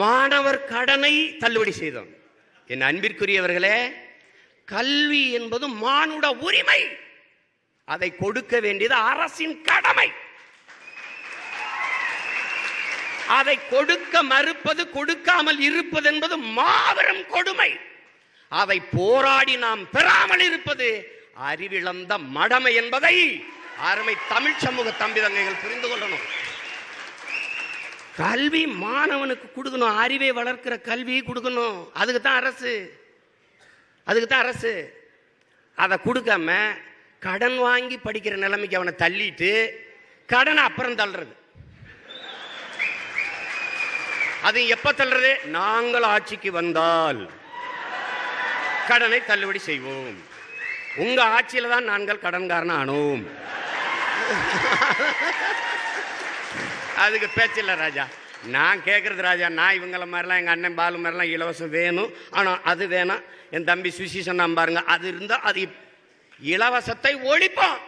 மாணவர் கடனை தள்ளுபடி செய்தோம். என் அன்பிற்குரியவர்களே, கல்வி என்பது மானுட உரிமை. அதை கொடுக்க வேண்டியது அரசின் கடமை. அதை கொடுக்க மறுப்பது, கொடுக்காமல் இருப்பது என்பது மாபெரும் கொடுமை. அதை போராடி நாம் பெறாமல் இருப்பது அறிவிழந்த மடமை என்பதை அருமை தமிழ் சமூக தம்பிதங்கைகள் புரிந்து கொள்ளணும். கல்வி மாணவனுக்கு கொடுக்கணும், அறிவை வளர்க்கிற கல்வி கொடுக்கணும். அதுக்கு தான் அரசு. அதை கொடுக்காம கடன் வாங்கி படிக்கிற நிலைமைக்கு அவனை தள்ளிட்டு கடனை அப்புறம் தள்ளுறது. அது எப்ப தள்ளுறது? நாங்கள் ஆட்சிக்கு வந்தால் கடனை தள்ளுபடி செய்வோம், உங்க ஆட்சியில தான் நாங்கள் கடன்காரன் ஆனோம். அதுக்கு பேச்சில்ல ராஜா. நான் கேட்கறது ராஜா, நான் இவங்கள மாதிரிலாம் எங்கள் அண்ணன் பாலு மாதிரிலாம் இலவசம் வேணும், ஆனால் அது வேணாம். என் தம்பி சுசி சொன்னான் பாருங்க, அது இருந்தால் அது இலவசத்தை ஒழிப்போம்.